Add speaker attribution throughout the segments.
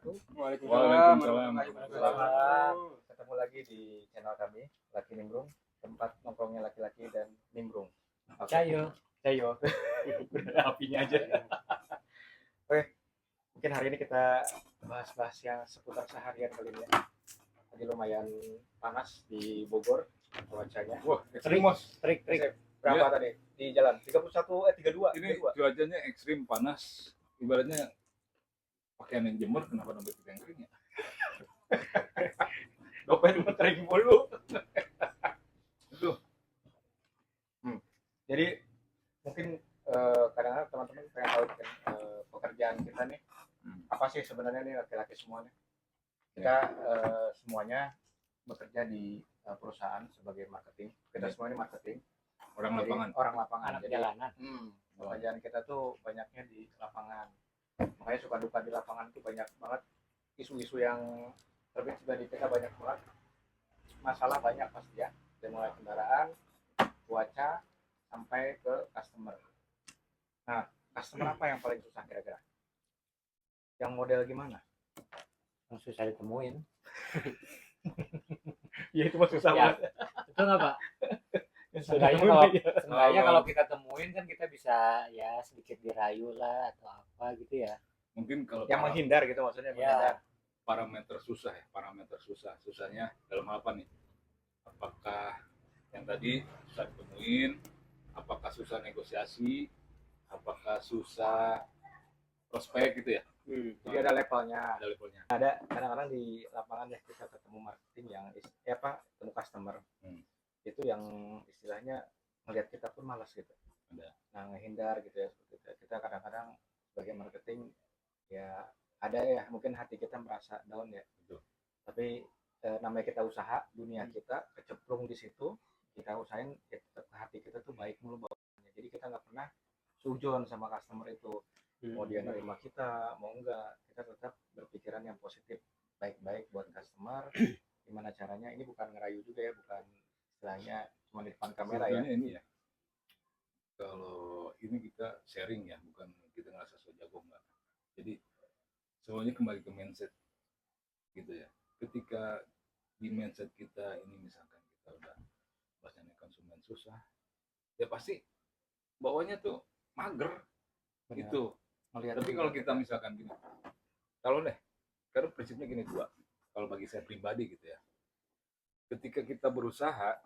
Speaker 1: wabarakatuh.
Speaker 2: Waalaikumsalam.
Speaker 1: Ketemu lagi di channel kami, Laki Nimbrung, tempat nongkrongnya laki-laki dan nimbrung.
Speaker 3: Cayo.
Speaker 1: Bener apinya aja. Oke, mungkin hari ini kita bahas-bahas yang seputar seharian kali ini ya. Tadi lumayan panas di Bogor cuacanya.
Speaker 2: Wah,
Speaker 1: Trik. Berapa
Speaker 2: Iya.
Speaker 1: tadi di jalan? 32.
Speaker 2: Ini cuacanya ekstrim panas. Ibaratnya pakaian yang jemur kenapa dompet kita yang kering ya?
Speaker 1: Dompet kering mulu.
Speaker 2: Itu.
Speaker 1: Jadi mungkin kadang-kadang teman-teman pengen tahu kan, pekerjaan kita nih apa sih sebenarnya nih laki-laki semuanya. Kita semuanya bekerja di perusahaan sebagai marketing. Kita semua ini marketing.
Speaker 2: Orang
Speaker 1: Jadi,
Speaker 2: lapangan.
Speaker 1: Orang lapangan.
Speaker 3: Anak
Speaker 1: Jadi
Speaker 3: jalanan.
Speaker 1: pekerjaan kita tuh banyaknya di lapangan. Makanya suka duka di lapangan tuh banyak banget isu-isu yang terbit juga di kita, banyak banget masalah, banyak pasti ya, dari mulai kendaraan, cuaca sampai ke customer. Nah, customer apa yang paling susah kira-kira? Yang model gimana?
Speaker 3: Yang susah ditemuin.
Speaker 1: Ya itu mah susah
Speaker 3: Ya.
Speaker 1: banget.
Speaker 3: Itu nggak Pak?
Speaker 1: Seenggaknya
Speaker 3: Seenggaknya kalau kita temuin kan kita bisa ya sedikit dirayu lah atau apa gitu ya.
Speaker 2: Mungkin kalau
Speaker 1: yang menghindar gitu maksudnya,
Speaker 3: Ya.
Speaker 1: menghindar.
Speaker 2: parameter susah. Susahnya dalam hal apa nih? Apakah yang tadi susah ditemuin? Apakah susah negosiasi? Apakah susah prospek gitu ya?
Speaker 1: Jadi ada levelnya.
Speaker 2: Ada levelnya.
Speaker 1: Ada kadang-kadang di lapangan ya kita ketemu marketing yang ketemu customer. Itu yang istilahnya melihat kita pun malas gitu.
Speaker 2: Ada.
Speaker 1: Nah, ngehindar gitu ya, seperti itu. Kita kadang-kadang sebagai marketing ya ada ya, mungkin hati kita merasa down ya.
Speaker 2: Betul.
Speaker 1: Tapi namanya kita usaha, dunia kita kecemplung di situ, kita usahain ya, tetap hati kita tuh baik mulu bawaannya. Jadi kita nggak pernah sujon sama customer itu. Mau dia nerima kita, mau enggak, kita tetap berpikiran yang positif, baik-baik buat customer. Gimana caranya? Ini bukan ngerayu juga ya, bukan istilahnya cuma di depan kamera ya.
Speaker 2: Sebetulnya ini ya. Kalau ini kita sharing ya, bukan kita ngerasa so jago enggak. Jadi semuanya kembali ke mindset gitu ya. Ketika di mindset kita ini misalkan kita udah bahasanya konsumen susah, ya pasti bawahnya tuh mager.
Speaker 1: Benar.
Speaker 2: Gitu.
Speaker 1: Melihat
Speaker 2: Tapi kalau kita misalkan gini, kalau karena prinsipnya gini dua. Kalau bagi saya pribadi gitu ya, ketika kita berusaha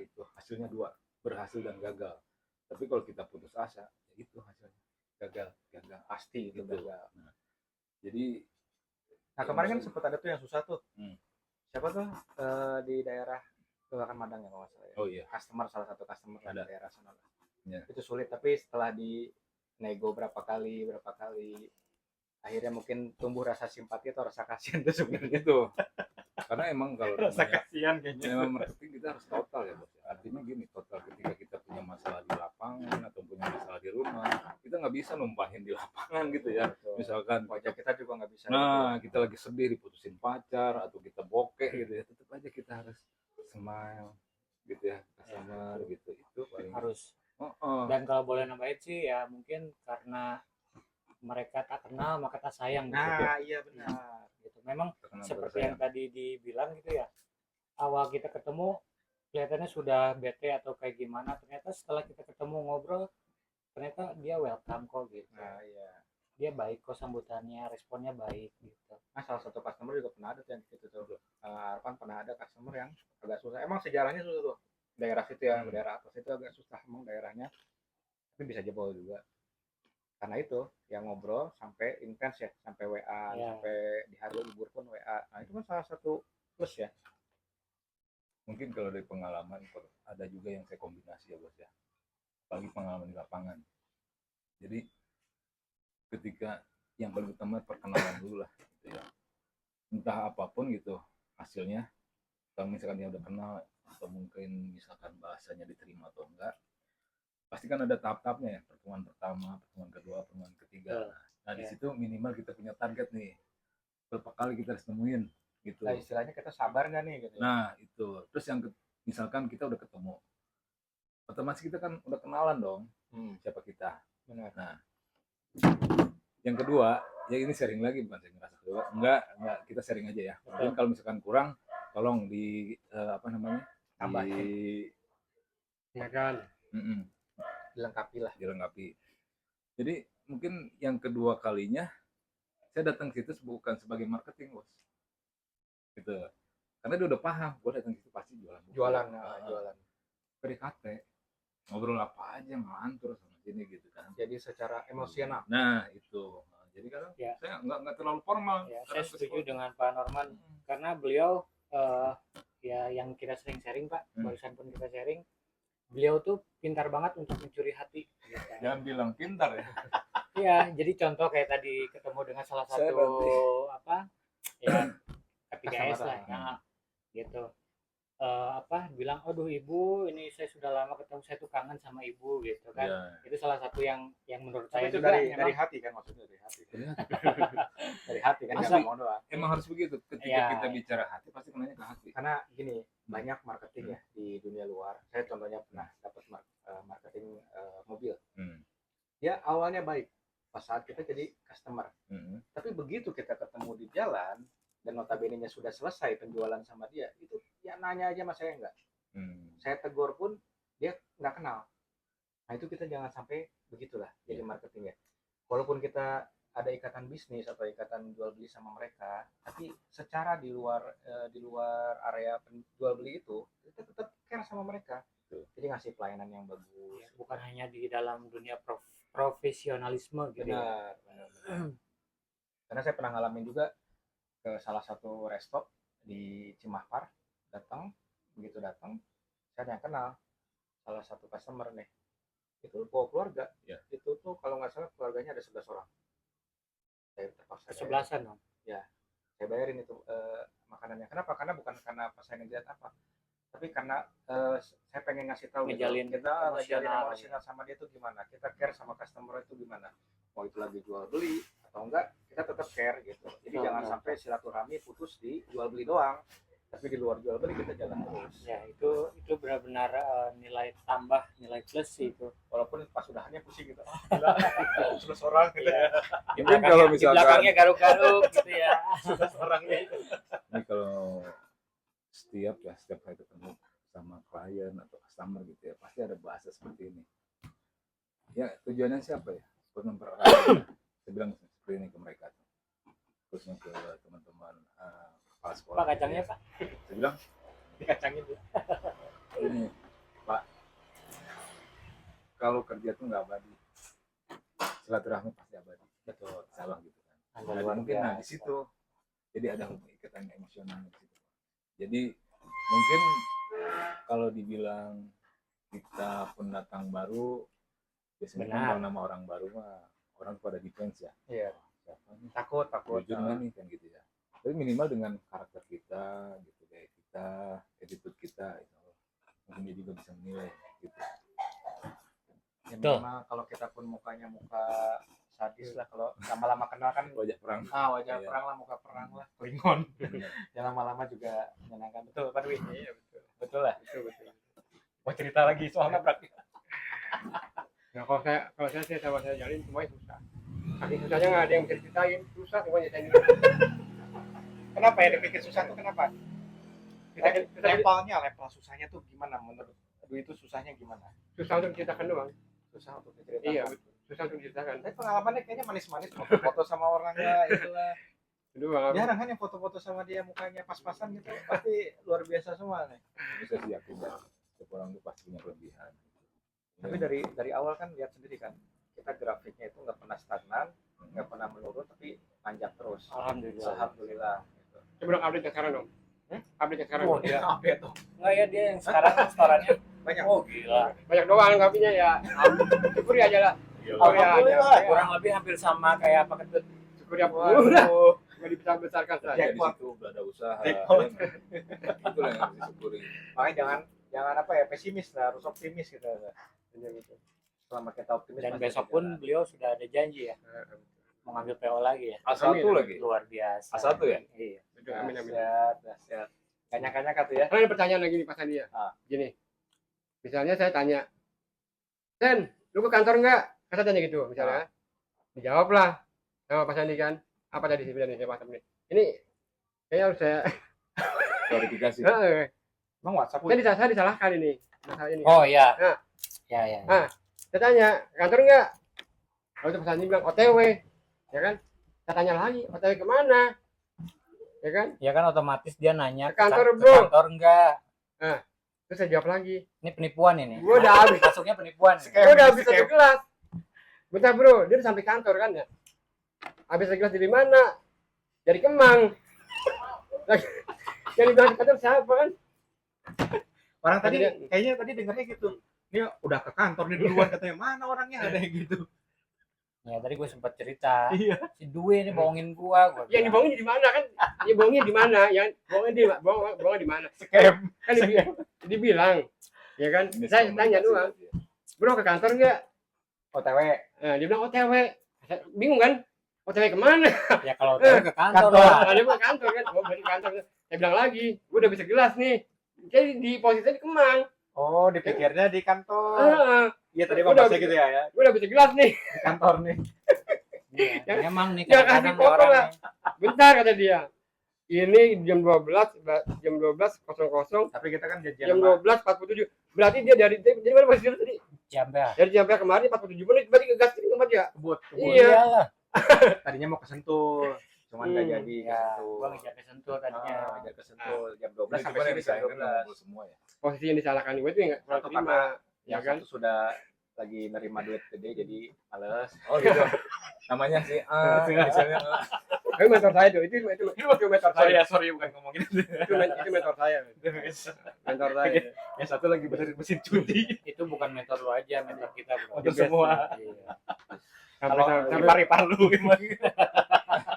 Speaker 2: itu hasilnya dua, berhasil dan gagal. Tapi kalau kita putus asa, ya itu hasilnya gagal
Speaker 1: pasti itu
Speaker 2: gitu.
Speaker 1: gagal.
Speaker 2: Nah, jadi
Speaker 1: Kemarin kan sempat ada tuh yang susah tuh. Siapa tuh di daerah Kelurahan Madang ya kalau nggak salah ya.
Speaker 2: Oh iya.
Speaker 1: Salah satu customer di
Speaker 2: Ada.
Speaker 1: daerah sana.
Speaker 2: Ya.
Speaker 1: Itu sulit, tapi setelah di nego berapa kali akhirnya mungkin tumbuh rasa simpati atau rasa kasihan tuh sebenarnya.
Speaker 2: Itu. Karena emang kalau
Speaker 1: Rasa kasihan kayaknya.
Speaker 2: memang marketing kita harus total ya bos. Artinya gini, total ketika kita punya masalah di lapangan atau punya masalah di rumah, kita nggak bisa numpahin di lapangan gitu ya.
Speaker 1: Betul.
Speaker 2: Misalkan
Speaker 1: Wajah kita juga nggak bisa.
Speaker 2: nah kita lagi sedih diputusin pacar atau kita bokeh gitu ya, tetap aja kita harus smile gitu ya, customer gitu. Itu paling
Speaker 3: Harus.
Speaker 2: oh.
Speaker 3: Dan kalau boleh nambahin sih ya mungkin karena mereka tak kenal maka tak sayang gitu.
Speaker 1: Nah, iya benar.
Speaker 3: Gitu. Memang
Speaker 2: Terkenal
Speaker 3: seperti
Speaker 2: bersayang.
Speaker 3: yang tadi dibilang gitu ya. Awal kita ketemu kelihatannya sudah bete atau kayak gimana, ternyata setelah kita ketemu ngobrol ternyata dia welcome kok gitu.
Speaker 1: Nah, iya.
Speaker 3: Dia baik kok sambutannya, responnya baik gitu.
Speaker 1: Nah, salah satu customer juga pernah ada tuh yang gitu tuh. Arfan pernah ada customer yang agak susah. Emang sejarahnya susah tuh. Daerah situ ya, daerah atas itu agak susah emang daerahnya. Tapi bisa jebol juga. Karena itu yang ngobrol sampai intens ya, sampai WA,
Speaker 3: Ya.
Speaker 1: sampai di hari libur pun WA. Nah, itu kan salah satu plus ya.
Speaker 2: Mungkin kalau dari pengalaman ada juga yang saya kombinasi ya bos ya, apalagi pengalaman di lapangan. Jadi ketika yang paling utama perkenalan dulu lah gitu ya, entah apapun gitu hasilnya. Kalau misalkan dia udah kenal atau mungkin misalkan bahasanya diterima atau enggak, pasti kan ada tahap-tahapnya ya, pertemuan pertama, pertemuan kedua, pertemuan ketiga. Nah di situ minimal kita punya target nih, berapa kali kita harus nemuin gitu.
Speaker 1: Nah, istilahnya kita sabar nggak nih gitu ya.
Speaker 2: Nah itu terus yang misalkan kita udah ketemu, otomatis kita kan udah kenalan dong siapa kita.
Speaker 1: Benar.
Speaker 2: Nah Yang kedua, ya ini sharing lagi, bukan saya ngerasa kedua. Enggak, kita sharing aja ya. Mungkin kalau misalkan kurang, tolong di apa namanya?
Speaker 1: Tambahin.
Speaker 3: Ya kan.
Speaker 1: Dilengkapi lah.
Speaker 2: Dilengkapi. Jadi mungkin yang kedua kalinya saya datang ke situ bukan sebagai marketing, bos. Gitu. Karena dia udah paham, gue datang ke situ pasti jualan.
Speaker 1: Jualan.
Speaker 2: PDKT, ngobrol apa aja, ngelantur sama sini gitu kan.
Speaker 1: Jadi secara emosional.
Speaker 2: Nah itu. Jadi kan saya nggak terlalu formal.
Speaker 3: Ya, saya setuju dengan Pak Norman karena beliau ya yang kita sering sharing Pak, barusan pun kita sharing, beliau tuh pintar banget untuk mencuri hati. Gitu.
Speaker 2: Jangan bilang pintar ya.
Speaker 3: Iya, jadi contoh kayak tadi ketemu dengan salah satu apa ya K3S lah, ya, gitu. Bilang, aduh ibu, ini saya sudah lama ketemu, saya tuh kangen sama ibu gitu kan. Itu salah satu yang menurut saya
Speaker 1: itu
Speaker 3: juga
Speaker 1: dari hati kan, maksudnya dari hati. Dari hati kan, nggak mau doang.
Speaker 2: Emang harus begitu. Ketika kita bicara hati pasti kenanya ke hati.
Speaker 1: Karena gini, banyak marketing ya di dunia luar. Saya contohnya pernah dapat marketing mobil. Dia awalnya baik pas saat kita jadi customer. Tapi begitu kita ketemu di jalan dan notabene-nya sudah selesai penjualan sama dia, itu ya nanya aja sama saya enggak. Saya tegur pun dia nggak kenal. Nah itu kita jangan sampai begitulah jadi marketing ya. Walaupun kita ada ikatan bisnis atau ikatan jual beli sama mereka, tapi secara di luar area penjual beli itu kita tetap care sama mereka. Jadi ngasih pelayanan yang bagus.
Speaker 3: Ya, bukan hanya di dalam dunia profesionalisme gitu.
Speaker 1: Benar. Karena saya pernah ngalamin juga ke salah satu resto di Cimahpar, begitu datang saya yang kenal salah satu customer nih, itu bawa keluarga. Itu tuh kalau nggak salah keluarganya ada 11 orang. Saya terpaksa
Speaker 3: kesebelasan dong.
Speaker 1: Ya, saya bayarin itu makanannya. Kenapa? Karena bukan karena pas saya ngeliat apa, tapi karena saya pengen ngasih tahu
Speaker 3: ngejalin
Speaker 1: gitu, kita emosional sama dia tuh gimana, kita care sama customer itu gimana, mau itu lagi jual beli atau enggak, kita tetap care gitu. Jadi jangan sampai silaturahmi putus di jual beli doang, tapi di luar jual beli kita jalan terus.
Speaker 3: Ya itu benar-benar nilai tambah, nilai plus sih itu.
Speaker 1: Walaupun pas udahannya pusing gitu. Gila, 11 orang gitu ya.
Speaker 2: Mungkin kalau
Speaker 3: Di
Speaker 2: misalkan
Speaker 3: belakangnya garuk-garuk gitu ya.
Speaker 1: 11 orangnya itu.
Speaker 2: ini kalau setiap kali ketemu sama klien atau customer gitu ya, pasti ada bahasa seperti ini. Ya tujuannya siapa ya? Untuk mempererat. Saya bilang seperti ini ke mereka, khususnya ke teman-teman kepala sekolah.
Speaker 3: Pak kacangnya Pak.
Speaker 2: Saya bilang
Speaker 1: Dikacangin tuh.
Speaker 2: ini Pak, kalau kerja tuh nggak abadi, silaturahmi pasti abadi.
Speaker 1: Betul.
Speaker 2: Salah gitu kan.
Speaker 1: Ada
Speaker 2: Mungkin di situ jadi ada ikatan emosional di situ. Jadi mungkin kalau dibilang kita pendatang baru, biasanya kalau nama orang baru mah orang pada defense ya.
Speaker 1: Iya.
Speaker 2: Siapa nih?
Speaker 1: Takut.
Speaker 2: Jujur nggak nih kan gitu ya. Tapi minimal dengan karakter kita, gitu kayak kita, attitude kita, mungkin dia juga bisa menilai gitu.
Speaker 1: Ya minimal kalau kita pun mukanya muka sadis lah, kalau lama-lama kenal kan
Speaker 2: Wajah perang.
Speaker 1: wajah perang lah, muka perang lah, Klingon. Ya lama-lama juga menyenangkan. Betul Pak Dwi? Iya betul lah. Betul. Mau cerita lagi soalnya praktik.
Speaker 4: Nah kalau saya sama saya jalin semuanya susah. Saking susahnya nggak ada yang bisa ceritain, susah semuanya saya.
Speaker 1: Kenapa ya dipikir susah tuh kenapa? Level susahnya tuh gimana menurut Dwi, itu susahnya gimana?
Speaker 4: Susah untuk diceritakan doang.
Speaker 1: Susah untuk diceritakan.
Speaker 4: Iya, susah untuk diceritakan.
Speaker 1: Tapi pengalamannya kayaknya manis-manis, foto-foto sama orangnya itulah. Jarang kan yang foto-foto sama dia mukanya pas-pasan gitu, pasti luar biasa semua nih.
Speaker 2: Bisa sih yakin ya, setiap orang itu pasti punya kelebihan.
Speaker 1: Tapi dari awal kan lihat sendiri kan, kita grafiknya itu nggak pernah stagnan, nggak pernah menurun, tapi panjang terus. Alhamdulillah. Gitu.
Speaker 4: Coba dong update sekarang dong. Update sekarang.
Speaker 1: Oh dia update tuh.
Speaker 3: Nggak ya, dia yang sekarang restorannya
Speaker 1: Banyak.
Speaker 3: oh gila.
Speaker 4: Banyak doang ngapinya ya. Syukuri aja lah.
Speaker 3: Alhamdulillah. Kurang lebih hampir sama kayak apa ketut.
Speaker 4: Syukuri apa? Nggak dibesar-besarkan saja.
Speaker 2: Di situ udah ada usaha. Itulah yang harus disyukuri.
Speaker 1: Makanya jangan apa ya, pesimis lah, harus optimis gitu. Selama kita optimis.
Speaker 3: Dan besok pun beliau sudah ada janji ya. Mau ngambil PO lagi ya.
Speaker 2: A1 lagi.
Speaker 3: Luar biasa.
Speaker 2: A1 ya?
Speaker 3: Iya.
Speaker 4: Amin.
Speaker 1: Dahsyat. Kanya-kanya tuh ya.
Speaker 4: Karena ada pertanyaan lagi nih Pak Sandi ya. Gini. Misalnya saya tanya, Sen, lu ke kantor nggak? Saya tanya gitu misalnya. Dijawab lah. sama Pak Sandi kan. Apa tadi sebenarnya saya WhatsApp nih? Ini kayaknya harus saya
Speaker 2: Klarifikasi.
Speaker 1: Emang WhatsApp
Speaker 4: saya disalahkan ini masalah ini.
Speaker 3: Oh iya.
Speaker 4: Nah.
Speaker 3: Ya.
Speaker 4: Saya tanya kantor enggak? Kalau itu Pak Sandi bilang OTW, ya kan? Saya tanya lagi OTW kemana? Ya kan?
Speaker 3: Ya kan otomatis dia nanya
Speaker 4: Ke kantor,
Speaker 3: ke
Speaker 4: Bro.
Speaker 3: kantor enggak.
Speaker 4: Terus saya jawab lagi.
Speaker 3: Ini penipuan ini.
Speaker 4: Gua udah habis.
Speaker 3: Masuknya penipuan.
Speaker 4: Gua udah habis 1 gelas. Bentar bro, dia udah sampai kantor kan ya? Habis 1 gelas dari mana? Dari Kemang. Yang dibilang di kantor siapa kan?
Speaker 1: orang tadi
Speaker 4: Dia-
Speaker 1: kayaknya tadi dengarnya gitu. Ini udah ke kantor nih duluan katanya, mana orangnya ada yang gitu.
Speaker 3: Ya tadi gue sempat cerita.
Speaker 1: Iya.
Speaker 3: Si Dwi ini bohongin gua
Speaker 4: Yang
Speaker 3: bilang.
Speaker 4: dibohongin di mana kan? Yang bohongin di mana? Yang bohongin di mana?
Speaker 1: Scam.
Speaker 4: Kan dibilang, ya kan? Saya tanya doang,
Speaker 2: Miskomunikasi.
Speaker 4: bro ke kantor nggak?
Speaker 1: OTW.
Speaker 4: Nah, dia bilang OTW. Saya bingung kan? OTW kemana?
Speaker 3: Ya kalau tahu ke kantor
Speaker 1: Kantor.
Speaker 3: lah.
Speaker 4: Nah, dia bilang kantor kan? Oh, berarti kantor. Saya bilang lagi, gue udah bisa gelas nih. Jadi di posisinya di Kemang.
Speaker 1: Oh, dipikirnya di kantor.
Speaker 4: Ah,
Speaker 1: Iya tadi
Speaker 4: Udah,
Speaker 1: bahasa gitu ya,
Speaker 4: gue udah bisa gelas nih.
Speaker 1: di kantor nih.
Speaker 3: Iya, memang nih
Speaker 4: Ya,
Speaker 3: kadang-kadang
Speaker 4: kasih
Speaker 3: nih
Speaker 4: foto
Speaker 3: orang
Speaker 4: lah.
Speaker 3: nih.
Speaker 4: Bentar kata dia. Ini jam 12:00
Speaker 1: Tapi kita kan janjian
Speaker 4: jam
Speaker 1: sama
Speaker 4: 12:47. Berarti dia dari mana posisi tadi?
Speaker 3: Jambe.
Speaker 4: Dari jam berapa kemarin 47 menit berarti ngegas ke tempat ya?
Speaker 1: kebut.
Speaker 4: Iya.
Speaker 3: Iyalah.
Speaker 1: Tadinya mau ke Sentul, cuman nggak jadi ke
Speaker 3: Ya,
Speaker 1: Sentul.
Speaker 3: gua ngejar ke Sentul tadinya.
Speaker 1: Ngejar ke Sentul jam 12
Speaker 2: Ini
Speaker 1: sampai
Speaker 2: gimana
Speaker 1: sini
Speaker 2: bisa
Speaker 1: jam
Speaker 2: kan
Speaker 1: 12.
Speaker 2: ngumpul semua ya.
Speaker 4: Posisi yang disalahkan gue itu nggak kurang
Speaker 1: Satu
Speaker 4: terima.
Speaker 1: karena
Speaker 4: Ya
Speaker 1: yang
Speaker 4: kan?
Speaker 1: satu sudah lagi nerima duit gede jadi males.
Speaker 2: Oh gitu. Namanya si A, misalnya A.
Speaker 4: Tapi mentor saya tuh, itu mentor saya.
Speaker 1: Sorry bukan ngomongin itu.
Speaker 4: Itu mentor saya. Mentor saya.
Speaker 1: Yang satu lagi benerin mesin cuci.
Speaker 3: Itu bukan mentor lu aja, mentor kita, Bro.
Speaker 1: Untuk semua.
Speaker 3: Iya.
Speaker 1: Kalau
Speaker 4: Sampai
Speaker 1: ipar-ipar lu gimana?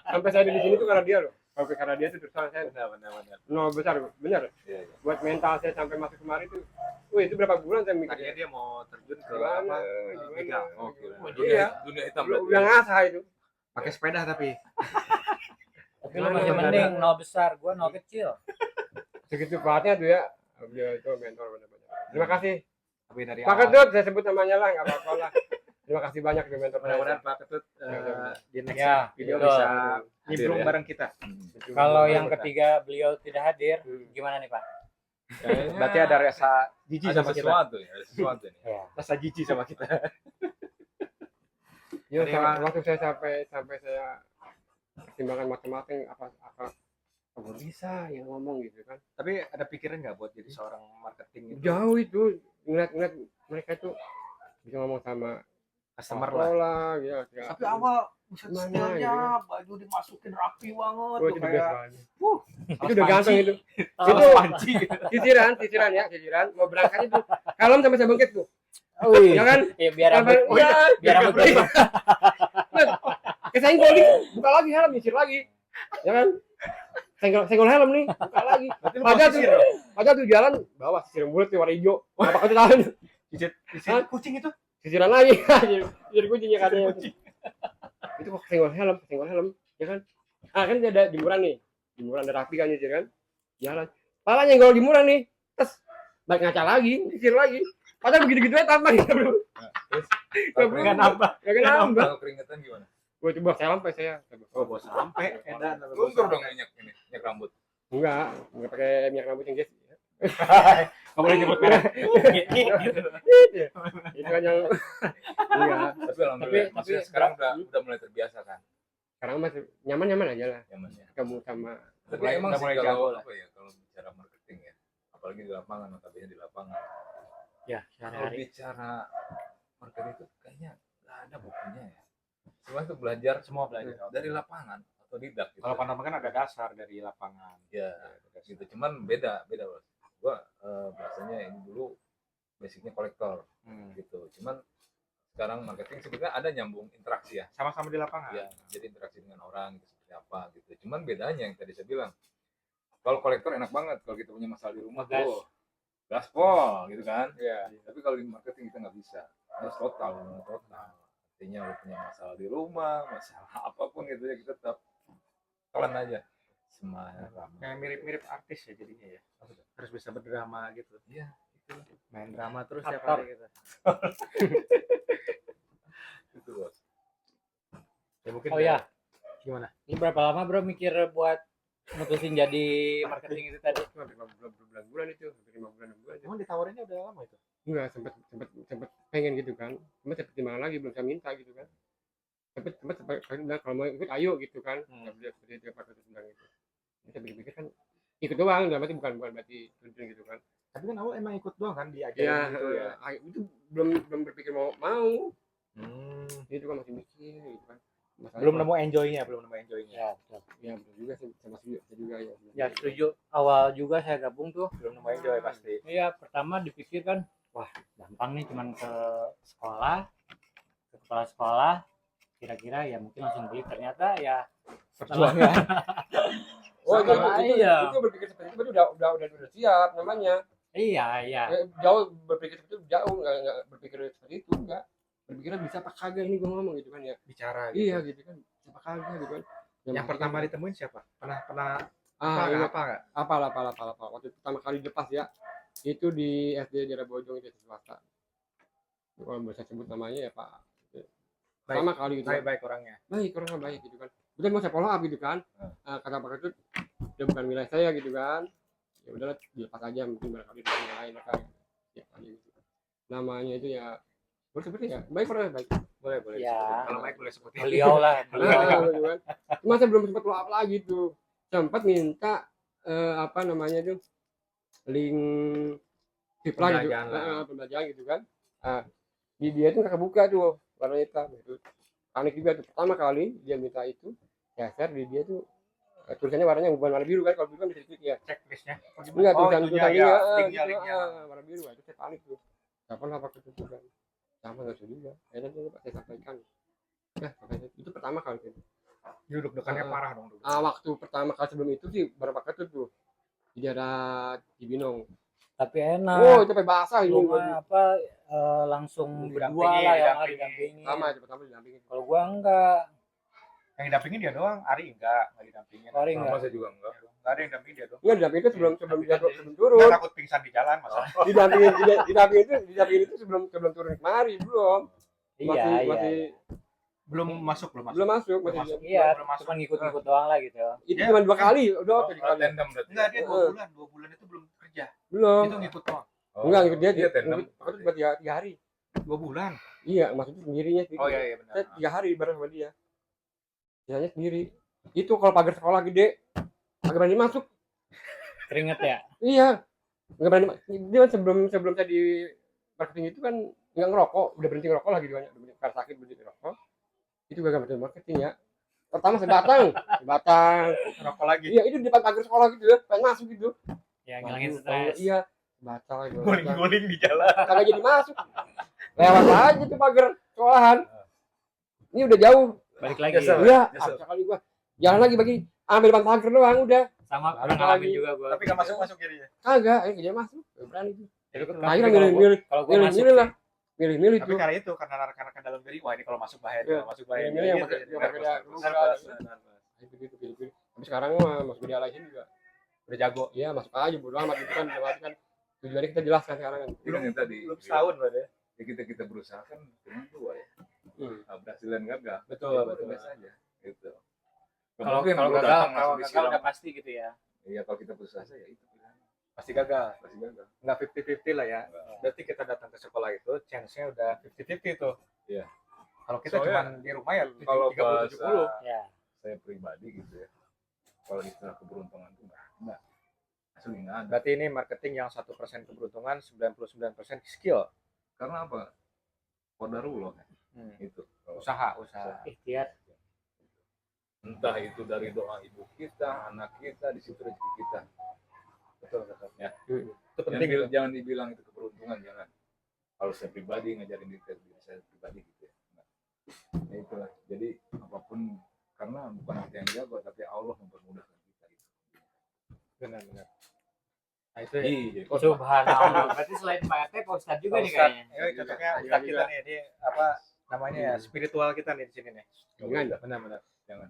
Speaker 4: sampai saya di sini tuh karena dia loh. Kalau karena dia tuh terus terang saya
Speaker 1: Benar.
Speaker 4: nol besar, benar.
Speaker 2: Iya, iya.
Speaker 4: Buat mental saya sampai masuk kemari tuh. Wih, itu berapa bulan saya mikir.
Speaker 1: Tadinya dia mau terjun ke
Speaker 4: Gimana?
Speaker 1: apa?
Speaker 4: Gimana?
Speaker 1: Begal.
Speaker 2: Oh, gila.
Speaker 4: Iya.
Speaker 2: Dunia hitam
Speaker 4: Udah
Speaker 2: berarti.
Speaker 4: ngasah itu.
Speaker 1: Pakai sepeda tapi.
Speaker 3: Tapi lu masih mending nol besar, gua nol kecil.
Speaker 4: Segitu kuatnya tuh ya. Dia itu mentor benar-benar. Terima kasih.
Speaker 1: Tapi dari
Speaker 4: Pak
Speaker 1: awal.
Speaker 4: Ketut, saya sebut namanya lah, nggak apa-apa lah. Terima kasih banyak di mentor
Speaker 1: Mudah-mudahan
Speaker 4: saya.
Speaker 1: Pak Ketut di next
Speaker 3: Ya,
Speaker 1: video
Speaker 3: betul.
Speaker 1: bisa
Speaker 2: Hadir
Speaker 1: nimbrung
Speaker 2: ya.
Speaker 1: bareng kita.
Speaker 3: Kalau
Speaker 1: Betul,
Speaker 3: yang
Speaker 1: betul.
Speaker 3: ketiga beliau tidak hadir, gimana nih, Pak?
Speaker 2: Kayaknya
Speaker 1: Berarti ada rasa jijik
Speaker 2: ada
Speaker 1: sama kita.
Speaker 2: sesuatu ya, ada sesuatu nih.
Speaker 3: Ya.
Speaker 1: Rasa jijik sama kita.
Speaker 4: Ya,
Speaker 1: Tadi emang-
Speaker 4: waktu saya sampai saya pertimbangkan macam-macam apa kok bisa yang ngomong gitu kan.
Speaker 1: Tapi ada pikiran nggak buat jadi seorang marketing itu?
Speaker 4: Jauh itu ngeliat mereka itu bisa ngomong sama
Speaker 1: Customer
Speaker 4: Paul
Speaker 1: lah.
Speaker 4: lah gitu. Ya.
Speaker 1: Tapi awal buset
Speaker 4: Mana,
Speaker 1: stylenya,
Speaker 4: gitu
Speaker 1: baju dimasukin rapi banget.
Speaker 4: Oh,
Speaker 1: tuh
Speaker 4: itu the best
Speaker 1: kayak
Speaker 4: banget.
Speaker 1: Wuh,
Speaker 4: Itu udah ganteng itu.
Speaker 1: Itu
Speaker 4: Itu-
Speaker 1: panci gitu.
Speaker 4: Sisiran ya, sisiran. Mau berangkat itu. Kalem sampai saya bengkek tuh.
Speaker 3: Oh iya.
Speaker 4: Ya kan?
Speaker 3: Ya biar
Speaker 4: Sampai
Speaker 3: rambut
Speaker 4: iya,
Speaker 3: biar rambut
Speaker 4: iya. Kesaing golding, buka lagi helm, nyisir lagi. Ya kan? Senggol helm nih, buka lagi.
Speaker 1: Berarti lu
Speaker 4: Padahal
Speaker 1: posisi
Speaker 4: tuh, padahal tuh jalan bawah sisir bulat warna hijau. Apa kau tahu? Hah?
Speaker 1: kucing itu.
Speaker 4: Sisiran lagi. Sisir kucingnya katanya. Itu kok senggol helm, ya kan? Ah kan ada jemuran nih. Jemuran ada rapi kan nyisir kan? Jalan. Pala nyenggol jemuran nih. Terus balik ngaca lagi, sisir lagi. Padahal begitu-gitu aja tambah gitu, Bro.
Speaker 2: Terus
Speaker 4: Nggak
Speaker 1: Enggak nambah.
Speaker 4: Gak nambah.
Speaker 2: kalau keringetan gimana?
Speaker 4: Gue coba sampai saya.
Speaker 1: Oh, bos sampai edan.
Speaker 2: Luntur dong minyak ini, minyak rambut.
Speaker 4: Enggak pakai minyak rambut yang guys.
Speaker 1: Kamu boleh nyebut merek.
Speaker 4: Itu kan yang enggak.
Speaker 2: Tapi alhamdulillah,
Speaker 3: Tapi-
Speaker 2: maksudnya sekarang udah mulai terbiasa kan
Speaker 4: Sekarang masih nyaman aja lah.
Speaker 2: zamannya.
Speaker 4: Kamu sama
Speaker 2: Tapi
Speaker 1: Mulai-
Speaker 2: emang
Speaker 1: udah
Speaker 2: sih
Speaker 1: mulai
Speaker 2: kalau
Speaker 1: jago lah.
Speaker 2: apa ya, kalau bicara marketing ya, apalagi di lapangan, notabene di lapangan.
Speaker 3: ya
Speaker 2: Kalau
Speaker 3: sehari-hari.
Speaker 2: bicara marketing itu kayaknya nggak ada bukunya ya. Semua itu belajar
Speaker 1: Semua belajar.
Speaker 2: dari lapangan atau didak gitu.
Speaker 1: Kalau Panama kan ada dasar dari lapangan.
Speaker 2: Ya, gitu. Cuman beda Bos. Gua bahasanya ini dulu basicnya kolektor
Speaker 1: Hmm.
Speaker 2: gitu. Cuman sekarang marketing sebenarnya ada nyambung interaksi ya.
Speaker 1: Sama-sama di lapangan.
Speaker 2: Ya, jadi interaksi dengan orang gitu, seperti apa gitu. Cuman bedanya yang tadi saya bilang, kalau kolektor enak banget kalau kita punya masalah di rumah
Speaker 3: Gas.
Speaker 2: tuh gaspol gitu kan.
Speaker 1: Iya.
Speaker 2: Tapi kalau di marketing kita nggak bisa, harus total. Artinya lo punya masalah di rumah, masalah apapun gitu ya, kita tetap telan aja. Semangat ramah.
Speaker 1: Kayak mirip-mirip artis ya jadinya ya. Harus bisa berdrama gitu.
Speaker 2: Iya, itu
Speaker 1: Main drama terus
Speaker 3: Aktor.
Speaker 1: tiap hari gitu.
Speaker 2: itu bos.
Speaker 1: Ya mungkin
Speaker 3: Oh ya,
Speaker 1: Gimana?
Speaker 3: Ini berapa lama bro mikir buat mutusin jadi marketing itu tadi?
Speaker 4: Cuma bulan itu, hampir 5 bulan 6 bulan.
Speaker 1: Emang ditawarinnya udah lama itu?
Speaker 4: Enggak, sempet pengen gitu kan. Cuma saya pertimbangan lagi belum saya minta gitu kan. Sempet bilang kalau mau ikut ayo gitu kan. Seperti itu Pak Ketut bilang gitu. Saya pikir-pikir kan ikut doang, berarti bukan berarti terjun gitu kan.
Speaker 1: Tapi kan awal emang ikut doang kan diajarin
Speaker 4: Ya,
Speaker 1: gitu ya.
Speaker 4: itu belum berpikir mau. Itu kan masih mikir gitu kan. Masalahnya
Speaker 1: Belum nemu enjoy-nya.
Speaker 3: Ya betul.
Speaker 4: Ya betul juga sih, sama saya juga ya.
Speaker 3: Ya setuju. Awal juga saya gabung tuh.
Speaker 1: Belum nemu enjoy pasti.
Speaker 3: Iya, pertama dipikir kan, wah gampang nih cuman ke sekolah, ke kepala sekolah, kira-kira ya mungkin langsung beli. Ternyata ya
Speaker 1: Perjuangan.
Speaker 4: Oh,
Speaker 3: Iya.
Speaker 4: itu berpikir seperti itu udah siap namanya.
Speaker 3: iya.
Speaker 4: Jauh berpikir seperti itu, jauh nggak berpikir seperti itu, enggak. Berpikirnya bisa apa kagak ini gua ngomong gitu kan ya.
Speaker 1: Bicara gitu.
Speaker 4: Iya gitu kan. Bisa apa kagak gitu kan.
Speaker 1: Yang pertama ditemuin siapa? Pernah
Speaker 4: ingat.
Speaker 1: apa enggak?
Speaker 4: Apalah. Waktu pertama kali lepas ya. Itu di SD Daerah Bojong itu swasta. Kalau bisa sebut namanya ya Pak. Pertama kali gitu.
Speaker 1: Baik orangnya.
Speaker 4: Baik, orangnya baik gitu kan. Udah mau saya follow up gitu kan. Kata Pak Ketut, udah bukan wilayah saya gitu kan. Ya udahlah dilepas aja mungkin barangkali di yang lain kan. Ya aja gitu. Namanya itu ya seperti ya baik orangnya baik.
Speaker 1: Boleh.
Speaker 3: Ya.
Speaker 1: Kalau Mike boleh sebutin.
Speaker 3: Beliau lah.
Speaker 4: Gitu kan. Cuma saya belum sempat follow up lagi tuh. Sempat minta apa namanya itu link Vipla gitu. Pembelajaran gitu kan. Di dia itu nggak kebuka tuh warna hitam gitu. Panik juga tuh pertama kali dia minta itu ya share di dia tuh tulisannya warnanya bukan warna biru kan, kalau biru kan bisa diklik ya.
Speaker 1: Checklistnya.
Speaker 4: Enggak tulisan
Speaker 1: linknya.
Speaker 4: warna biru itu saya panik tuh. Kapan apa ketutupan? Sama nggak juga. Akhirnya itu saya sampaikan. Ya, itu pertama kali itu.
Speaker 1: Duduk-dudukannya parah dong.
Speaker 4: Waktu pertama kali sebelum itu sih baru pakai tuh di daerah Cibinong.
Speaker 3: Tapi enak.
Speaker 4: Oh, itu sampai basah ini.
Speaker 3: Rumah apa langsung berdua lah yang didampingi.
Speaker 4: Sama itu pertama didampingin.
Speaker 3: Kalau gua enggak.
Speaker 1: Yang didampingin dia doang, Ari enggak didampingin.
Speaker 3: Ari
Speaker 2: Sama
Speaker 3: enggak.
Speaker 2: saya juga enggak.
Speaker 1: Enggak ada yang dampingin dia doang.
Speaker 4: Enggak didampingin itu sebelum turun.
Speaker 1: Dia takut pingsan di jalan masa.
Speaker 4: Didampingin itu sebelum turun kemari belum. Masih
Speaker 1: Belum masuk.
Speaker 4: masih
Speaker 3: Iya,
Speaker 1: belum masuk.
Speaker 3: cuma ngikut-ngikut doang lah gitu.
Speaker 4: itu cuma 2 kali udah apa
Speaker 2: Oh,
Speaker 4: kali
Speaker 2: tandem berarti.
Speaker 1: Enggak, dia 2 bulan. 2 bulan itu belum kerja.
Speaker 4: belum
Speaker 1: Itu ngikut doang.
Speaker 4: enggak ikut dia
Speaker 2: tandem.
Speaker 4: itu buat 3 hari
Speaker 1: 2 bulan.
Speaker 4: iya maksudnya sendirinya
Speaker 1: Oh iya benar.
Speaker 4: saya 3 hari bareng sama dia sisanya sendiri itu kalau pagar sekolah gede agak berani masuk
Speaker 3: Keringet ya.
Speaker 4: iya nggak berani dia kan sebelum saya di marketing itu kan nggak ngerokok udah berhenti ngerokok lagi dia karena sakit berhenti ngerokok itu gak berhenti marketing ya pertama sebatang
Speaker 1: Rokok lagi.
Speaker 4: iya itu di depan pagar sekolah gitu ya pengen masuk gitu
Speaker 3: Ya ngilangin stres.
Speaker 4: iya batal
Speaker 1: Guling-guling di jalan.
Speaker 4: kagak jadi masuk lewat aja tuh pagar sekolahan ini udah jauh
Speaker 3: Balik lagi.
Speaker 2: Nyesel.
Speaker 4: iya
Speaker 2: Nyesel.
Speaker 4: sekali gua jalan lagi bagi ambil depan pagar doang udah
Speaker 3: Sama
Speaker 4: Balik
Speaker 3: pernah ngalamin
Speaker 4: lagi.
Speaker 3: juga gua.
Speaker 1: Tapi enggak masuk kirinya.
Speaker 4: kagak jadi masuk gak berani tuh
Speaker 3: Jadi
Speaker 4: akhirnya milih
Speaker 3: kalau gua masuk
Speaker 4: milih lah milih
Speaker 1: Tapi
Speaker 4: tuh
Speaker 1: karena itu karena ke dalam diri wah ini kalau masuk bahaya,
Speaker 4: Iya.
Speaker 1: kalau masuk bahaya.
Speaker 4: Milih yang
Speaker 1: Gitu,
Speaker 4: pakai
Speaker 1: jadi
Speaker 4: yang pakai dia
Speaker 1: nervous.
Speaker 4: gitu pilih tapi sekarang mah masuk media lain juga
Speaker 1: Udah jago.
Speaker 4: iya masuk aja bodo amat itu kan berarti kan tujuannya kita jelaskan sekarang kan
Speaker 2: Itu kan yang tadi.
Speaker 1: Belum setahun berarti.
Speaker 2: Ya kita berusaha kan dengan dua ya. Berhasil dan gagal.
Speaker 1: Betul,
Speaker 2: Ya,
Speaker 1: betul.
Speaker 2: biasa aja. Gitu.
Speaker 3: kalau
Speaker 2: Mungkin
Speaker 3: kalau
Speaker 2: lu
Speaker 3: gagal
Speaker 2: datang
Speaker 3: kalau
Speaker 2: langsung
Speaker 3: gagal
Speaker 2: disiram.
Speaker 3: udah pasti gitu ya.
Speaker 2: Iya, kalau kita berusaha ya itu pilihan.
Speaker 1: Pasti gagal.
Speaker 2: Pasti gagal.
Speaker 1: Enggak 50-50 lah ya.
Speaker 2: Enggak.
Speaker 1: Berarti kita datang ke sekolah itu chance-nya udah 50-50 tuh.
Speaker 2: Iya.
Speaker 1: Kalau kita
Speaker 2: Soalnya,
Speaker 1: cuma di rumah ya
Speaker 2: Kalau
Speaker 1: 30-70.
Speaker 3: Ya.
Speaker 2: saya pribadi gitu ya. Kalau istilah keberuntungan itu enggak. Asli enggak ada.
Speaker 1: Berarti ini marketing yang 1% keberuntungan, 99% skill.
Speaker 2: Karena apa? Qadarullah kan. Itu. Kalau
Speaker 1: Usaha.
Speaker 3: Ikhtiar.
Speaker 2: entah itu dari doa ibu kita, anak kita, di situ rezeki kita.
Speaker 1: Betul.
Speaker 2: Ya.
Speaker 1: Itu penting gitu.
Speaker 2: Jangan dibilang itu keberuntungan, jangan. Kalau saya pribadi ngajarin diri saya pribadi gitu ya. Nah, itulah. Jadi apapun karena bukan kita yang jago, tapi Allah mempermudahkan kita gitu.
Speaker 1: Benar. Nah itu ya.
Speaker 2: Iya.
Speaker 3: Subhanallah. Berarti selain Pak RT, Pak Ustadz juga nih kayaknya.
Speaker 1: Ya, cocoknya Ustadz kita nih, dia apa namanya ya, spiritual kita nih di sini nih. Benar.
Speaker 2: Jangan.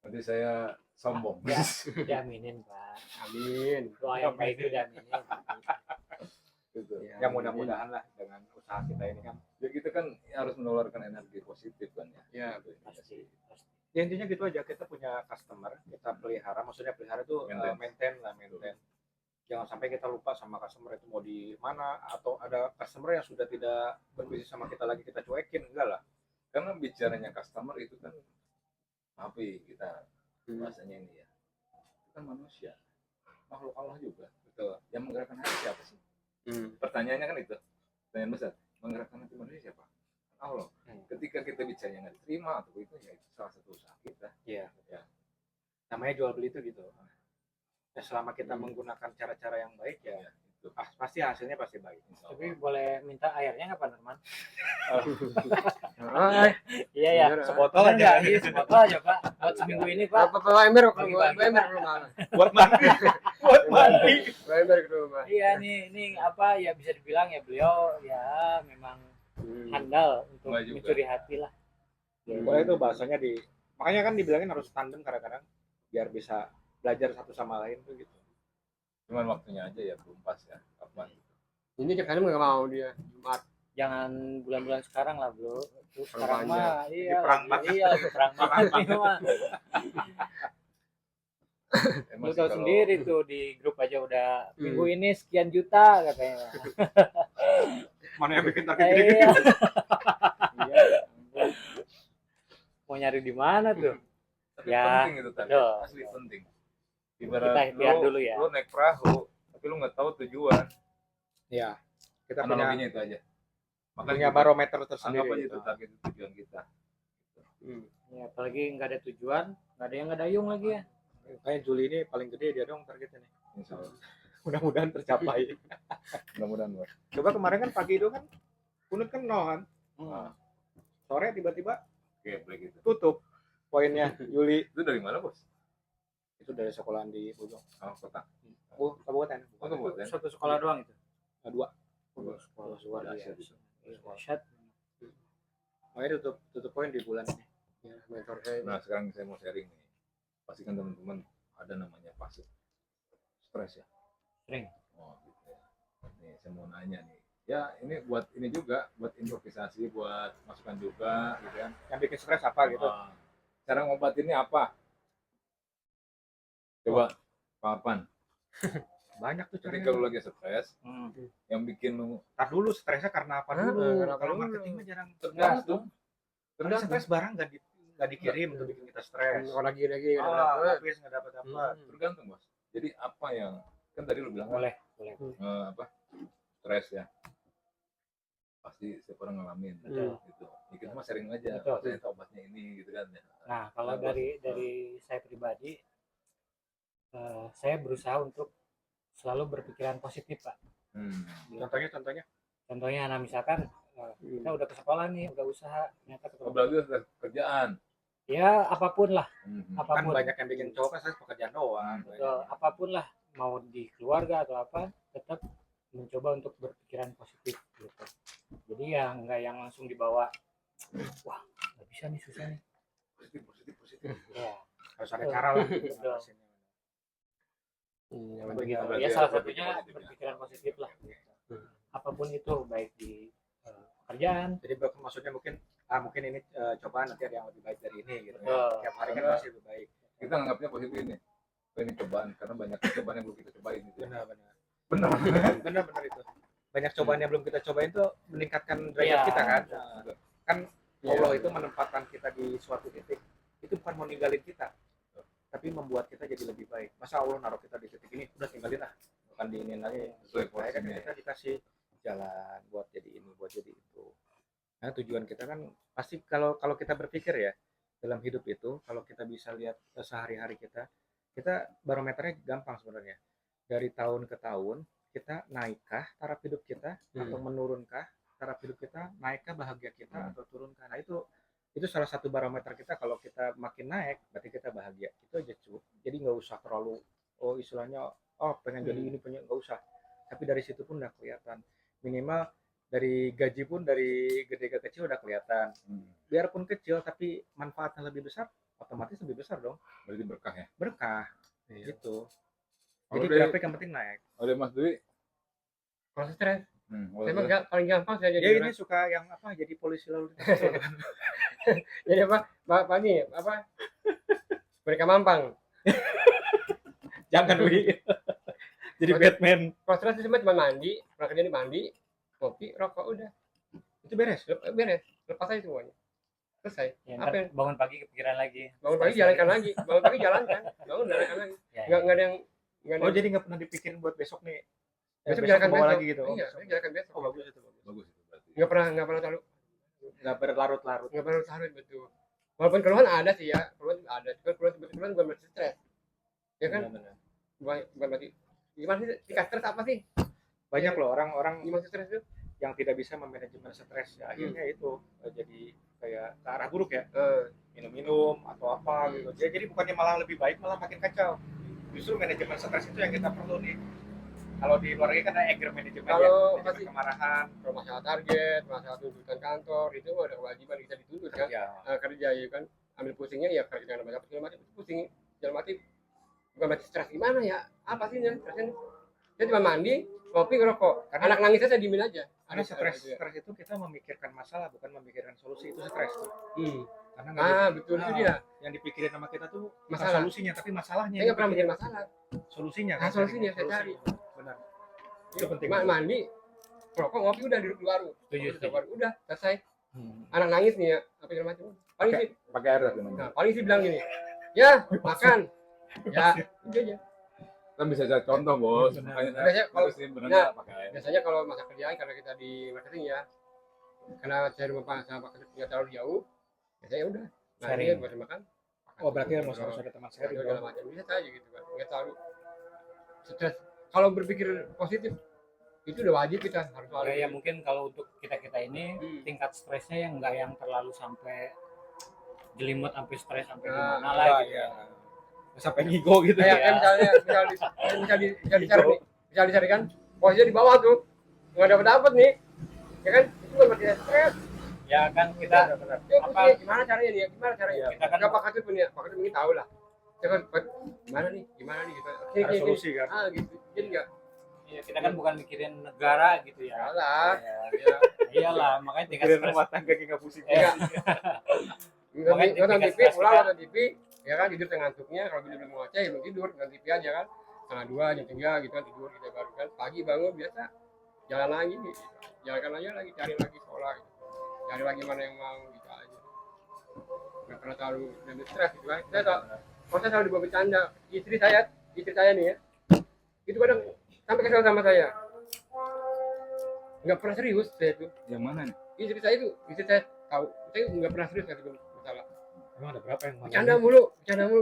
Speaker 2: Nanti saya sombong.
Speaker 3: Ya, diaminin Pak.
Speaker 4: amin
Speaker 3: Doa yang baik itu diaminin.
Speaker 2: Gitu.
Speaker 1: Ya mudah-mudahan lah dengan usaha kita ini kan.
Speaker 2: Ya kita kan harus menularkan energi positif kan ya.
Speaker 4: ya
Speaker 3: Pasti.
Speaker 1: Ya intinya gitu aja, kita punya customer, kita pelihara, maksudnya pelihara itu maintain. Jangan sampai kita lupa sama customer itu mau di mana, atau ada customer yang sudah tidak berbisnis sama kita lagi kita cuekin, enggak lah.
Speaker 2: Karena bicaranya customer itu kan apa ya, kita bahasanya ini ya, itu kan manusia, makhluk Allah juga. Betul. Yang menggerakkan hati siapa sih? Pertanyaannya kan itu, pertanyaan besar. Menggerakkan hati manusia siapa? Allah. Ketika kita bicaranya nggak diterima atau itu, ya itu salah satu usaha kita.
Speaker 1: Iya.
Speaker 2: Ya.
Speaker 1: Namanya jual beli itu gitu. Ya, selama kita menggunakan cara-cara yang baik ya,
Speaker 2: itu
Speaker 1: pasti hasilnya pasti baik.
Speaker 3: Tapi boleh minta airnya nggak Pak Nurman? Iya ya,
Speaker 4: Bener,
Speaker 3: sebotol aja. Iya, sebotol aja Pak. Buat seminggu ini Pak.
Speaker 4: Pak Emir ke
Speaker 3: Bagi-bagi,
Speaker 4: rumah.
Speaker 1: Buat mandi. Buat mandi.
Speaker 4: Pak Emir ke rumah.
Speaker 3: Iya nih, ini apa ya, bisa dibilang ya beliau ya memang handal untuk
Speaker 2: Enggak juga.
Speaker 3: mencuri hati lah.
Speaker 1: Boleh itu bahasanya makanya kan dibilangin harus tandem kadang-kadang biar bisa belajar satu sama lain tuh gitu.
Speaker 2: cuman waktunya aja ya belum pas ya, kapan.
Speaker 4: Ini kan nggak mau dia Jumat.
Speaker 3: Jangan bulan-bulan sekarang lah bro. Terus sekarang
Speaker 4: panjang.
Speaker 3: mah iya
Speaker 1: perang
Speaker 3: lagi, iya lagi perang banget ini mah. Lu
Speaker 2: Sih
Speaker 3: tahu
Speaker 2: kalau-
Speaker 3: sendiri tuh di grup aja udah minggu ini sekian juta katanya.
Speaker 1: Mana yang bikin target gede-gede?
Speaker 3: Iya. Iya. Mau nyari di mana tuh?
Speaker 2: Tapi
Speaker 3: Ya,
Speaker 2: penting itu tadi,
Speaker 3: betul.
Speaker 2: asli penting.
Speaker 3: Kita
Speaker 2: Ibarat
Speaker 3: ikhtiar dulu ya.
Speaker 2: lu naik perahu, tapi lu nggak tahu tujuan.
Speaker 1: Iya. Kita punya
Speaker 2: Analoginya itu aja.
Speaker 1: punya barometer
Speaker 2: anggap
Speaker 1: tersendiri.
Speaker 2: aja
Speaker 1: Gitu.
Speaker 2: itu target itu tujuan kita.
Speaker 3: Ya, apalagi nggak ada tujuan, nggak ada yang ngedayung lagi ya.
Speaker 1: Kayak Juli ini paling gede dia dong targetnya nih.
Speaker 2: Insya Allah.
Speaker 1: Mudah-mudahan tercapai.
Speaker 2: Mudah-mudahan buat.
Speaker 1: Coba kemarin kan pagi itu kan Kunut kan nol kan.
Speaker 2: Nah,
Speaker 1: Sore tiba-tiba
Speaker 2: oke, break itu.
Speaker 1: tutup poinnya Juli.
Speaker 2: Itu dari mana, Bos?
Speaker 1: Itu dari sekolahan di Bojong.
Speaker 2: Oh, kota.
Speaker 1: Kabupaten.
Speaker 2: Oh, kabupaten.
Speaker 3: Satu sekolah doang itu.
Speaker 1: Dua.
Speaker 2: Sekolah
Speaker 1: luar
Speaker 2: dahsyat.
Speaker 1: biasa.
Speaker 3: Dahsyat.
Speaker 1: Makanya tutup poin di bulan ini.
Speaker 4: Ya, mentor saya.
Speaker 2: Nah, sekarang saya mau sharing nih. Pastikan teman-teman ada namanya fase stres ya.
Speaker 3: Sering.
Speaker 2: Oh, gitu ya. Nih, saya mau nanya nih. Ya, ini buat ini juga, buat improvisasi, buat masukan juga, gitu kan.
Speaker 1: Yang bikin stres apa gitu?
Speaker 2: Ah, cara ngobatinnya apa? Coba, Pak Arpan.
Speaker 1: Banyak tuh
Speaker 2: Ketika lu
Speaker 1: caranya.
Speaker 2: lagi stres, yang bikin lu
Speaker 1: Tar dulu stresnya karena apa dulu?
Speaker 4: karena apa
Speaker 1: Kalau
Speaker 4: dulu?
Speaker 1: marketing mah jarang
Speaker 2: tergantung.
Speaker 1: Karena stres barang nggak dikirim untuk bikin kita stres.
Speaker 4: Kalau lagi
Speaker 1: Habis nggak dapat apa.
Speaker 2: Tergantung, Bos. Jadi apa yang kan tadi lu bilang kan,
Speaker 3: Boleh.
Speaker 2: apa? Stres ya. Pasti setiap orang ngalamin
Speaker 3: Betul.
Speaker 2: gitu. Ya, kita mah sharing aja.
Speaker 3: Betul.
Speaker 2: Maksudnya obatnya ini gitu kan ya.
Speaker 3: Nah, kalau dari saya pribadi, saya berusaha untuk selalu berpikiran positif, Pak.
Speaker 1: Contohnya
Speaker 3: Contohnya, nah misalkan kita udah ke sekolah nih, udah usaha, ternyata ketemu.
Speaker 2: Apalagi stres kerjaan.
Speaker 3: Ya, apapun lah,
Speaker 2: Mhm.
Speaker 1: kan
Speaker 3: apapun.
Speaker 1: banyak yang bikin cowok kan stres pekerjaan doang.
Speaker 3: Betul, apapun lah, mau di keluarga atau apa, tetap mencoba untuk berpikiran positif gitu. Jadi ya nggak yang langsung dibawa, wah nggak bisa nih, susah nih.
Speaker 2: Positif.
Speaker 3: Ya,
Speaker 1: Harus ada cara lah.
Speaker 3: Betul.
Speaker 1: ngatasinnya.
Speaker 3: begitu.
Speaker 2: berarti
Speaker 3: Ya
Speaker 2: ada
Speaker 3: salah
Speaker 2: berpikir
Speaker 3: satunya
Speaker 2: positif ya.
Speaker 3: berpikiran positif lah. Apapun itu, baik di pekerjaan.
Speaker 1: Jadi maksudnya mungkin ini cobaan, nanti ada yang lebih baik dari ini gitu.
Speaker 3: Betul.
Speaker 1: Tiap hari kan
Speaker 2: Karena-
Speaker 1: masih lebih baik.
Speaker 2: Kita anggapnya positif ini. Oh, ini cobaan karena banyak cobaan yang belum kita cobain gitu. ya.
Speaker 1: Benar. Benar itu. Banyak cobaan yang belum kita cobain tuh meningkatkan derajat
Speaker 3: Iya.
Speaker 1: kita kan. Kan
Speaker 4: Iya.
Speaker 1: Allah itu menempatkan kita di suatu titik. Itu bukan mau ninggalin kita, tapi membuat kita jadi lebih baik. Masa Allah naruh kita di titik ini, udah tinggalin lah, bukan diinin lagi.
Speaker 2: Sesuai
Speaker 1: Supaya kan
Speaker 2: porsinya.
Speaker 1: kita dikasih jalan buat jadi ini, buat jadi itu. Nah tujuan kita kan pasti kalau kita berpikir ya dalam hidup itu, kalau kita bisa lihat sehari-hari kita barometernya gampang sebenarnya. Dari tahun ke tahun kita naikkah taraf hidup kita atau menurunkah taraf hidup kita, naikkah bahagia kita atau turunkah. Nah itu salah satu barometer kita. Kalau kita makin naik berarti kita bahagia, itu aja cukup. Jadi nggak usah terlalu istilahnya pengen jadi ini, pengen, nggak usah. Tapi dari situ pun udah kelihatan, minimal dari gaji pun dari gede ke kecil udah kelihatan. Biarpun kecil tapi manfaatnya lebih besar, otomatis lebih besar dong,
Speaker 2: Berarti berkah ya.
Speaker 1: berkah gitu.
Speaker 2: Kalau
Speaker 1: Jadi
Speaker 2: dari-
Speaker 1: grafik yang penting naik.
Speaker 2: Oleh Mas Dwi,
Speaker 3: Kalau stres,
Speaker 4: Saya emang paling gampang saya
Speaker 1: Dia
Speaker 4: jadi
Speaker 1: ini suka yang apa? Jadi polisi lalu lintas.
Speaker 4: jadi apa nih apa mereka mampang.
Speaker 1: Jangan Wi. Jadi
Speaker 4: Oke.
Speaker 1: Batman.
Speaker 4: Kalau stres itu cuma mandi, pulang kerja mandi, kopi, rokok udah
Speaker 1: Itu beres.
Speaker 4: beres, lepas aja semuanya, selesai.
Speaker 3: Ya,
Speaker 4: Apa
Speaker 3: ntar
Speaker 4: yang
Speaker 3: bangun pagi kepikiran lagi.
Speaker 4: bangun pagi jalankan lagi, bangun pagi jalankan lagi,
Speaker 3: Ya,
Speaker 4: nggak ada yang
Speaker 1: Oh, jadi nggak pernah dipikirin buat besok nih.
Speaker 4: besok
Speaker 1: Besok
Speaker 4: jalankan
Speaker 1: bawa
Speaker 4: besok
Speaker 1: lagi gitu. Oh,
Speaker 4: iya
Speaker 1: besok.
Speaker 4: jalankan besok.
Speaker 1: Oh, bagus itu bagus.
Speaker 2: Bagus itu berarti.
Speaker 4: Nggak pernah terlalu
Speaker 1: Nggak berlarut-larut.
Speaker 4: nggak pernah taruh betul. Walaupun keluhan ada sih ya, keluhan ada, cuma keluhan bukan berarti stres, ya kan?
Speaker 1: Benar-benar.
Speaker 4: Bukan berarti gimana sih tingkat stres apa sih?
Speaker 1: Banyak loh orang-orang
Speaker 4: Gimana sih stres itu?
Speaker 1: yang tidak bisa memanajemen stres ya akhirnya itu jadi kayak ke arah buruk ya,
Speaker 4: Eh,
Speaker 1: minum-minum atau apa gitu. Jadi bukannya malah lebih baik, malah makin kacau. Justru manajemen stres itu yang kita perlu nih. Kalau di luar negeri kan ada anger management ya,
Speaker 4: Kalau
Speaker 1: manajemen
Speaker 4: pasti-
Speaker 1: kemarahan.
Speaker 4: kalau masalah target, masalah tuntutan kantor itu ada kewajiban kita dituntut kan,
Speaker 1: Ya,
Speaker 4: kerja ya kan, ambil pusingnya ya kerja dengan banyak segala macam, pusing dalam arti bukan berarti stres gimana ya, apa sih nih stresnya? Saya cuma mandi, kopi, ngerokok.
Speaker 1: Karena-
Speaker 4: Anak nangisnya saya diemin aja.
Speaker 1: karena
Speaker 4: Ada-
Speaker 1: stres itu kita memikirkan masalah bukan memikirkan solusi, itu stres tuh.
Speaker 4: Hmm.
Speaker 1: Karena nggak di-
Speaker 4: Betul itu
Speaker 1: Ah,
Speaker 4: dia.
Speaker 1: yang dipikirin sama kita tuh bukan
Speaker 4: Masalah.
Speaker 1: solusinya tapi masalahnya.
Speaker 4: Saya nggak pernah mikir masalah.
Speaker 1: Solusinya.
Speaker 4: Nah, solusinya saya cari.
Speaker 1: Benar. Itu penting.
Speaker 4: Mandi, rokok, ngopi udah duduk di warung.
Speaker 3: Setuju,
Speaker 4: Duduk di
Speaker 3: setuju.
Speaker 4: warung, udah selesai.
Speaker 1: Hmm.
Speaker 4: Anak nangis nih ya, apa segala macam. Paling
Speaker 1: Oke.
Speaker 4: sih,
Speaker 2: Pakai air tapi namanya.
Speaker 4: nah, paling sih bilang gini, ya makan, ya itu aja.
Speaker 2: Kan bisa jadi contoh, Bos.
Speaker 1: Benar.
Speaker 2: Makanya
Speaker 4: Biasanya kalau-
Speaker 2: harus benar
Speaker 4: nah,
Speaker 2: pakai air.
Speaker 4: Biasanya kalau masa kerjaan karena kita di marketing ya, karena saya rumah sama Pak Ketut nggak terlalu jauh, biasanya udah. Nah,
Speaker 3: Sharing.
Speaker 4: dia buat makan.
Speaker 1: Oh, berarti
Speaker 4: makan,
Speaker 1: harus ada teman sharing.
Speaker 4: segala macam bisa aja gitu kan, nggak terlalu stres. Kalau berpikir positif itu udah wajib kita harus selalu.
Speaker 3: Ya, mungkin kalau untuk kita ini
Speaker 4: Hmm.
Speaker 3: tingkat stresnya yang nggak yang terlalu sampai jelimut sampai stres sampai
Speaker 4: Ah,
Speaker 3: gimana lah gitu
Speaker 1: iya.
Speaker 3: ya.
Speaker 1: Sampai ngigo gitu
Speaker 4: Kayak
Speaker 1: ya.
Speaker 4: bisa dicari, bisa dicarikan posisinya di bawah tuh nggak dapat nih, ya kan? Itu bukan berarti stres.
Speaker 3: Ya kan kita
Speaker 1: Benar.
Speaker 4: Ya,
Speaker 3: Apa?
Speaker 4: gimana caranya nih? Gimana caranya?
Speaker 3: kita kan
Speaker 4: Nggak Pak Ketut pun ya, Pak Ketut mungkin tahu lah. Ya kan, Pak, gimana nih? Gimana nih? Gitu.
Speaker 1: Ada solusi kan.
Speaker 4: Gitu. Jadi nggak
Speaker 3: ya, kita kan bukan mikirin negara gitu ya.
Speaker 4: salah.
Speaker 3: Ya,
Speaker 4: Ya.
Speaker 3: iyalah makanya tingkat
Speaker 1: Pikirin
Speaker 3: stres.
Speaker 1: rumah tangga nggak pusing.
Speaker 3: Ya, Makanya
Speaker 4: Nonton
Speaker 3: tingkat
Speaker 4: TV,
Speaker 3: stres
Speaker 4: pulang
Speaker 3: kita-
Speaker 4: nonton TV, ya kan tidur tengah ngantuknya. Kalau belum mau ngoceh, ya belum tidur, nonton TV aja kan. Setengah 2, jam 3 gitu kan tidur kita baru kan. Pagi bangun biasa jalan lagi, gitu. Jalankan aja lagi, cari lagi sekolah, gitu. Cari lagi mana yang mau gitu aja. Nggak pernah terlalu ngambil stres gitu kan. Kalau saya selalu dibawa bercanda, istri saya nih ya, itu kadang sampai kesel sama saya. Nggak pernah serius saya itu.
Speaker 2: Yang mana nih?
Speaker 4: Istri saya tahu, saya nggak pernah serius ngasih masalah.
Speaker 1: Emang ada berapa yang
Speaker 4: Bercanda mulu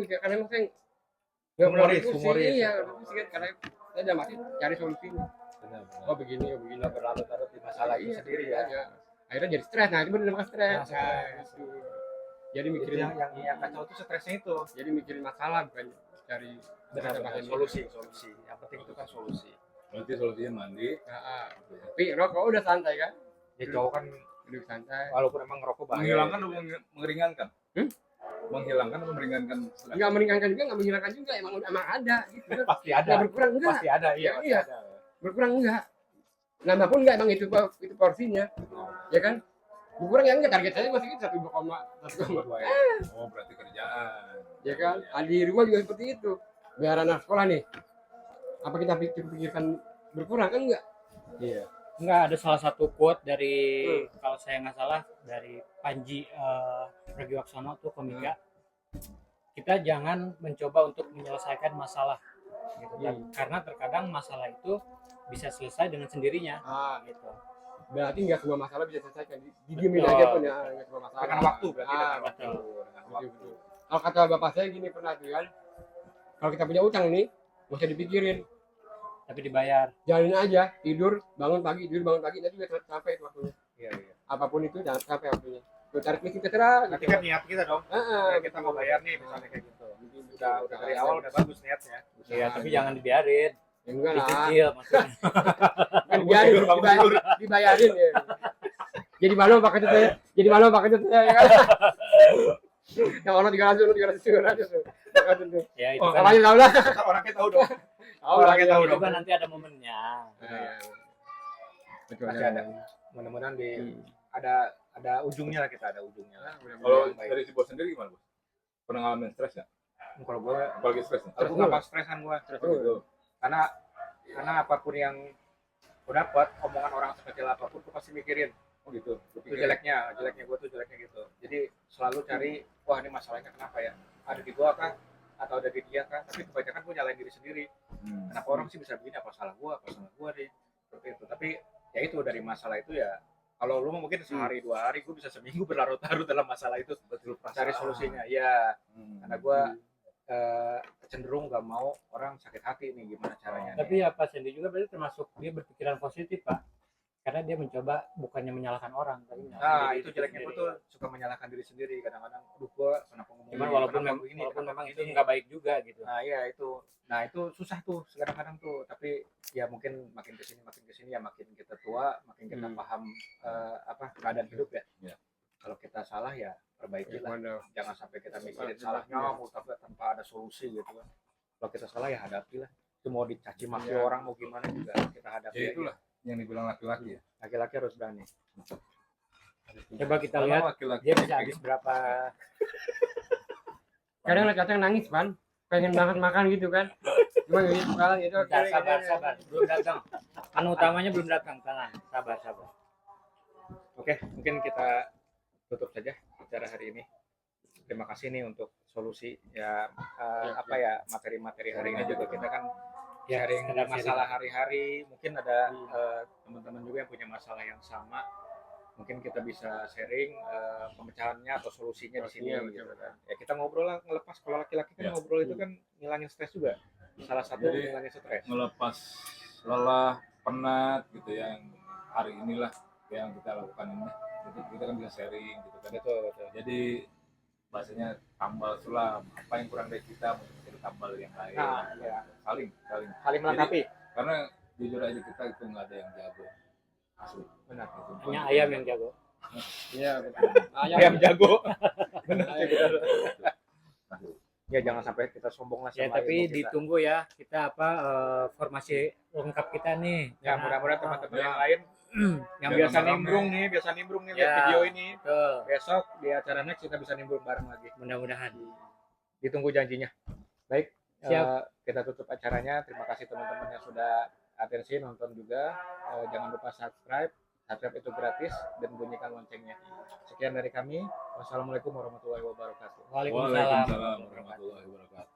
Speaker 4: gitu. Karena emang saya nggak pernah
Speaker 1: Humoris,
Speaker 4: pusing,
Speaker 1: humoris.
Speaker 4: iya, pusing kan karena saya udah mati cari solusinya. Oh begini.
Speaker 1: Nggak berlarut-larut di masalah itu
Speaker 4: Iya,
Speaker 1: sendiri
Speaker 4: iya
Speaker 1: ya.
Speaker 4: aja. Akhirnya jadi stres. Nah itu benar namanya stres.
Speaker 1: Nah, stres.
Speaker 4: Gitu. Jadi
Speaker 1: Itu
Speaker 4: mikirin,
Speaker 1: yang kacau itu stresnya itu.
Speaker 4: jadi mikirin masalah bukan cari
Speaker 1: Benar-benar solusi. Yang penting itu kan solusi.
Speaker 2: Berarti solusinya mandi.
Speaker 4: Tapi rokok udah santai kan,
Speaker 1: Ya cowok kan
Speaker 4: duduk santai.
Speaker 1: walaupun emang ngerokok bahaya.
Speaker 2: Menghilangkan atau mengeringankan?
Speaker 4: Hmm?
Speaker 2: Menghilangkan atau meringankan stres?
Speaker 4: Nggak meringankan juga, nggak menghilangkan juga, emang ada gitu kan.
Speaker 1: Pasti ada.
Speaker 4: Nggak berkurang enggak,
Speaker 1: Pasti ada, iya. Pasti
Speaker 4: Iya.
Speaker 1: ada.
Speaker 4: berkurang enggak. Nambah pun enggak, emang itu porsinya, ya kan. Berkurang ya enggak, target saya masih gitu 1,2.
Speaker 2: Oh, berarti kerjaan.
Speaker 4: Ya kan. Di rumah juga seperti itu. Biar anak sekolah nih, apa kita pikirkan berkurang kan enggak?
Speaker 1: Iya.
Speaker 3: Enggak, ada salah satu quote dari kalau saya nggak salah dari Panji Pragiwaksono tuh komika. Kita jangan mencoba untuk menyelesaikan masalah gitu kan. Karena terkadang masalah itu bisa selesai dengan sendirinya gitu.
Speaker 4: Berarti enggak semua masalah bisa diselesaikan. Didiemin
Speaker 3: Betul.
Speaker 4: aja pun ya, enggak semua masalah.
Speaker 1: Dengan waktu berarti dengan waktu.
Speaker 3: betul.
Speaker 1: Dengan waktu.
Speaker 4: Betul. Kalau kata bapak saya gini pernah tuh kan, kalau kita punya utang nih, nggak usah dipikirin,
Speaker 3: Tapi dibayar.
Speaker 4: jalanin aja, tidur bangun pagi, nanti udah sampai itu waktunya.
Speaker 1: Iya, iya.
Speaker 4: Apapun itu jangan sampai waktunya. Tuh tarik miskin terserah.
Speaker 1: Nanti
Speaker 4: gitu.
Speaker 1: kan niat kita dong.
Speaker 4: Ah,
Speaker 1: Kayak kita mau bayar nih misalnya kayak gitu. Udah
Speaker 4: Betul.
Speaker 1: dari awal udah bagus niatnya.
Speaker 3: Iya, tapi jangan dibiarin.
Speaker 4: Ya enggak lah.
Speaker 3: Dicicil maksudnya.
Speaker 4: Kan dibiarin, dibayarin ya. Jadi malu pakai itu saya. Jadi malu pakai itu saya. Ya kan? Yang orang 300 tuh. Pakai itu.
Speaker 3: Ya itu
Speaker 1: Oh,
Speaker 3: kan.
Speaker 4: Orangnya tahu lah.
Speaker 1: Orangnya tahu dong.
Speaker 4: Tahu
Speaker 1: Orangnya tahu
Speaker 3: Itu
Speaker 1: dong.
Speaker 3: kan nanti ada momennya.
Speaker 4: Iya.
Speaker 1: Masih ada. Mudah-mudahan ada ujungnya lah, kita ada ujungnya lah.
Speaker 2: Kalau
Speaker 1: Baik.
Speaker 2: dari si bos sendiri gimana bos? Pernah ngalamin stres ya?
Speaker 1: Kalau gue
Speaker 2: Apalagi stres nih?
Speaker 1: aku nggak pas stresan gue,
Speaker 2: Gitu.
Speaker 1: karena apapun yang gue dapat, omongan orang sekecil apapun gue pasti mikirin.
Speaker 2: Oh gitu.
Speaker 1: Itu jeleknya gue tuh jeleknya gitu. Jadi selalu cari, wah ini masalahnya kenapa ya, ada di gua kah atau ada di dia kah. Tapi kebanyakan gue nyalain diri sendiri. Kenapa orang sih bisa begini, apa salah gua deh, seperti itu. Tapi ya itu, dari masalah itu ya, kalau lu mungkin sehari 2 hari, gue bisa seminggu berlarut-larut dalam masalah itu,
Speaker 2: Betul,
Speaker 1: cari solusinya ya. Karena gue
Speaker 2: Hmm.
Speaker 1: cenderung gak mau orang sakit hati nih, gimana caranya.
Speaker 3: Tapi ya Pak Sandy juga berarti termasuk dia berpikiran positif Pak, karena dia mencoba bukannya menyalahkan orang tapi menyalahkan
Speaker 1: Nah
Speaker 3: diri
Speaker 1: itu jeleknya gue
Speaker 3: sendiri.
Speaker 1: tuh suka menyalahkan diri sendiri kadang-kadang. Aduh gue kenapa ngomong
Speaker 3: Cuman
Speaker 1: gini,
Speaker 3: walaupun
Speaker 1: kenapa begini,
Speaker 3: walaupun
Speaker 1: kenapa
Speaker 3: memang itu
Speaker 1: begini.
Speaker 3: nggak baik juga gitu.
Speaker 1: Nah iya itu, nah itu susah tuh kadang-kadang tuh. Tapi ya mungkin makin kesini ya makin kita tua, makin kita paham keadaan hidup ya.
Speaker 2: Iya.
Speaker 1: Kalau kita salah ya perbaiki lah.
Speaker 4: Waduh.
Speaker 1: Jangan sampai kita mikirin salahnya tanpa ada solusi gitu kan. Kalau kita salah ya hadapi lah. Itu mau dicaci maki orang mau gimana juga kita hadapi.
Speaker 2: Ya itulah yang dibilang laki-laki ya.
Speaker 1: Laki-laki harus berani.
Speaker 3: Coba kita
Speaker 2: Karena
Speaker 3: lihat
Speaker 2: laki-laki
Speaker 3: dia bisa habis berapa.
Speaker 4: Kadang laki-laki nangis kan, pengen banget makan gitu kan. Cuma gitu kan itu.
Speaker 3: Bentar, sabar belum datang, anu utamanya belum datang, tenang, sabar.
Speaker 1: Oke, mungkin kita tutup saja acara hari ini. Terima kasih nih untuk solusi ya, materi-materi hari ini juga kita kan
Speaker 3: Ya,
Speaker 1: sharing
Speaker 3: sekedar
Speaker 1: masalah hari-hari. Mungkin ada teman-teman juga yang punya masalah yang sama. Mungkin kita bisa sharing pemecahannya atau solusinya di sini. Gitu kan. Ya kita ngobrol lah, ngelepas. Kalau laki-laki kan
Speaker 2: Ya.
Speaker 1: ngobrol itu kan ngilangin stres juga. Salah satu
Speaker 2: Jadi,
Speaker 1: ngilangin stres.
Speaker 2: Melepas lelah, penat gitu yang hari inilah yang kita lakukan ini. Jadi kita kan bisa sharing gitu kan.
Speaker 1: Betul.
Speaker 2: Jadi bahasanya tambal sulam, apa yang kurang dari kita mungkin bisa ditambal yang lain.
Speaker 1: Nah, ya.
Speaker 2: Saling.
Speaker 1: Saling melengkapi.
Speaker 2: Karena jujur aja kita itu nggak ada yang jago. Asli.
Speaker 1: Benar.
Speaker 3: hanya ayam yang jago.
Speaker 4: Iya betul.
Speaker 1: Ayam jago.
Speaker 4: Benar.
Speaker 1: Ya jangan sampai kita sombong lah
Speaker 3: Ya
Speaker 1: sama
Speaker 3: tapi
Speaker 1: ilmu kita.
Speaker 3: ditunggu ya kita formasi lengkap kita nih.
Speaker 1: Ya
Speaker 3: Karena-
Speaker 1: mudah-mudahan teman-teman
Speaker 2: Ya.
Speaker 1: yang lain yang
Speaker 2: Jangan
Speaker 1: biasa
Speaker 2: rame.
Speaker 1: nimbrung lihat
Speaker 3: Ya.
Speaker 1: video ini,
Speaker 3: Betul.
Speaker 1: besok di acara next kita bisa nimbrung bareng lagi.
Speaker 3: Mudah-mudahan.
Speaker 1: Ditunggu janjinya. Baik,
Speaker 3: Siap.
Speaker 1: kita tutup acaranya. Terima kasih teman-teman yang sudah atensi nonton juga. Jangan lupa subscribe itu gratis dan bunyikan loncengnya. Sekian dari kami. Wassalamualaikum warahmatullahi wabarakatuh.
Speaker 3: Waalaikumsalam.
Speaker 2: Waalaikumsalam warahmatullahi wabarakatuh.